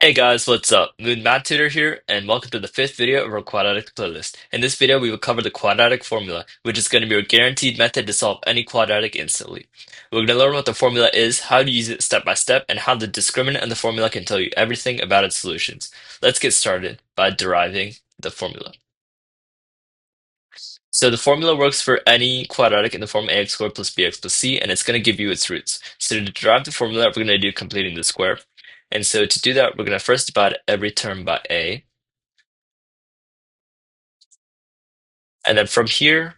Hey guys, what's up? Moon Math Tutor here, and welcome to the fifth video of our quadratic playlist. In this video, we will cover the quadratic formula, which is going to be a guaranteed method to solve any quadratic instantly. We're going to learn what the formula is, how to use it step by step, and how the discriminant in the formula can tell you everything about its solutions. Let's get started by deriving the formula. So the formula works for any quadratic in the form ax squared plus bx plus c, and it's going to give you its roots. So to derive the formula, we're going to do completing the square. And so to do that, we're going to first divide every term by a. And then from here,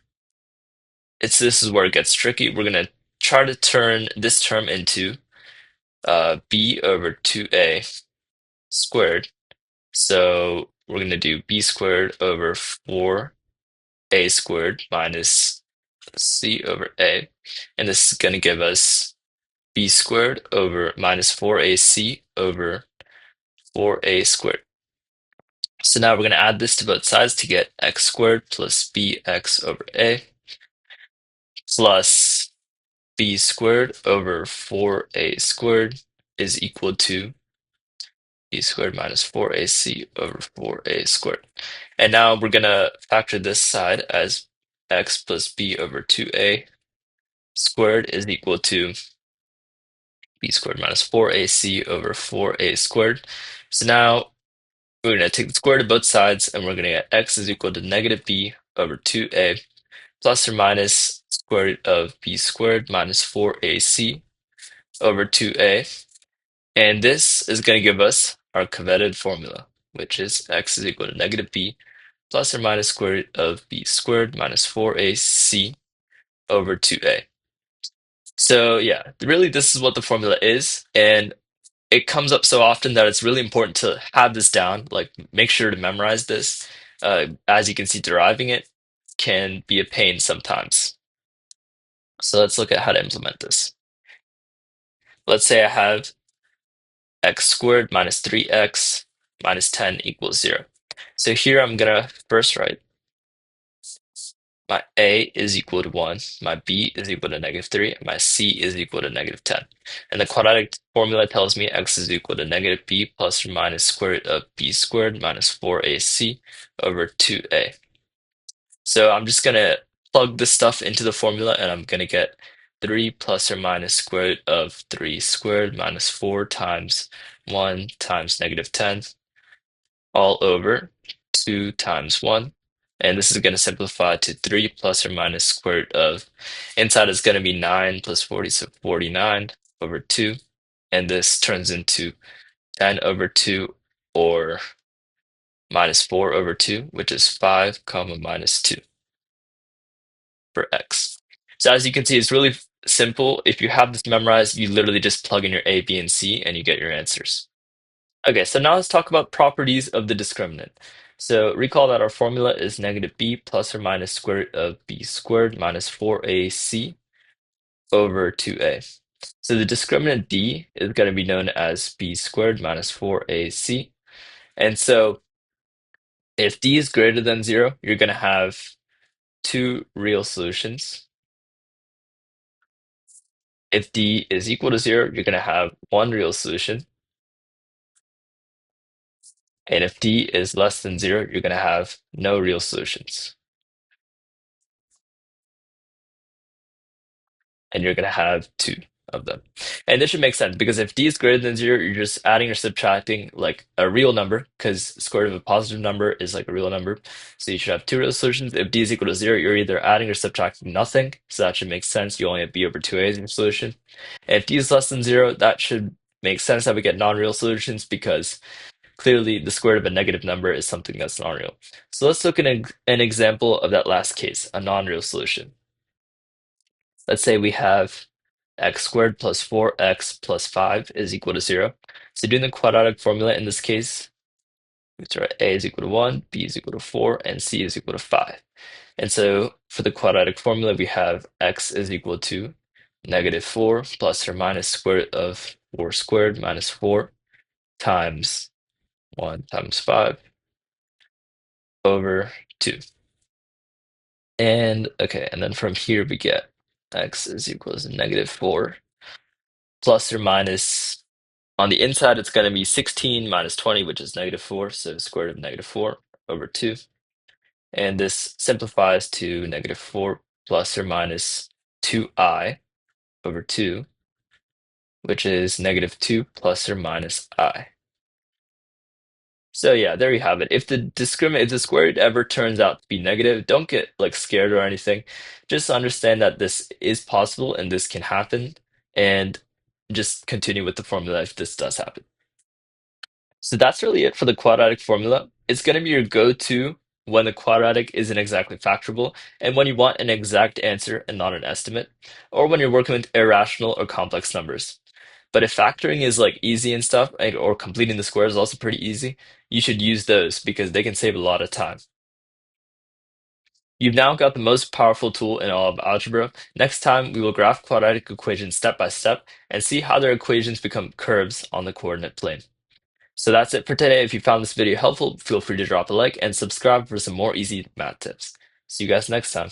this is where it gets tricky. We're going to try to turn this term into b over 2a squared. So we're going to do b squared over 4a squared minus c over a. And this is going to give us b squared over minus 4ac over 4a squared. So now we're going to add this to both sides to get x squared plus bx over a plus b squared over 4a squared is equal to b squared minus 4ac over 4a squared. And now we're going to factor this side as x plus b over 2a squared is equal to b squared minus 4ac over 4a squared. So now we're going to take the square root of both sides, and we're going to get x is equal to negative b over 2a plus or minus square root of b squared minus 4ac over 2a. And this is going to give us our coveted formula, which is x is equal to negative b plus or minus square root of b squared minus 4ac over 2a. So yeah, really this is what the formula is, and it comes up so often that it's really important to have this down, like make sure to memorize this. As you can see, deriving it can be a pain sometimes. So let's look at how to implement this. Let's say I have x squared minus 3x minus 10 equals 0. So here I'm going to first write my a is equal to 1, my b is equal to negative 3, and my c is equal to negative 10. And the quadratic formula tells me x is equal to negative b plus or minus square root of b squared minus 4ac over 2a. So I'm just going to plug this stuff into the formula, and I'm going to get 3 plus or minus square root of 3 squared minus 4 times 1 times negative 10 all over 2 times 1. And this is going to simplify to 3 plus or minus square root of, inside is going to be 9 plus 40, so 49 over 2. And this turns into 10 over 2 or minus 4 over 2, which is 5 comma minus 2 for x. So as you can see, it's really simple. If you have this memorized, you literally just plug in your a, b, and c, and you get your answers. Okay, so now let's talk about properties of the discriminant. So recall that our formula is negative b plus or minus square root of b squared minus 4ac over 2a. So the discriminant d is going to be known as b squared minus 4ac. And so if d is greater than 0, you're going to have two real solutions. If d is equal to 0, you're going to have one real solution. And if d is less than 0, you're going to have no real solutions. And you're going to have two of them. And this should make sense because if d is greater than 0, you're just adding or subtracting like a real number because square root of a positive number is like a real number. So you should have two real solutions. If d is equal to 0, you're either adding or subtracting nothing. So that should make sense. You only have b over 2a as your solution. And if d is less than 0, that should make sense that we get non-real solutions because clearly the square root of a negative number is something that's non-real. So let's look at an example of that last case, a non-real solution. Let's say we have x squared plus 4x plus 5 is equal to 0. So doing the quadratic formula in this case, we start a is equal to 1, b is equal to 4, and c is equal to 5. And so for the quadratic formula, we have x is equal to negative 4 plus or minus square root of 4 squared minus 4 times 1 times 5 over 2. And okay, and then from here we get x is equal to negative 4 plus or minus On the inside, it's going to be 16 minus 20, which is -4, so square root of -4 over 2. And this simplifies to -4 plus or minus 2I over 2, which is -2 plus or minus I. So yeah, there you have it. If the square root ever turns out to be negative, don't get like scared or anything. Just understand that this is possible and this can happen, and just continue with the formula if this does happen. So that's really it for the quadratic formula. It's going to be your go-to when the quadratic isn't exactly factorable, and when you want an exact answer and not an estimate, or when you're working with irrational or complex numbers. But if factoring is like easy and stuff, or completing the squares is also pretty easy, you should use those because they can save a lot of time. You've now got the most powerful tool in all of algebra. Next time, we will graph quadratic equations step by step and see how their equations become curves on the coordinate plane. So that's it for today. If you found this video helpful, feel free to drop a like and subscribe for some more easy math tips. See you guys next time.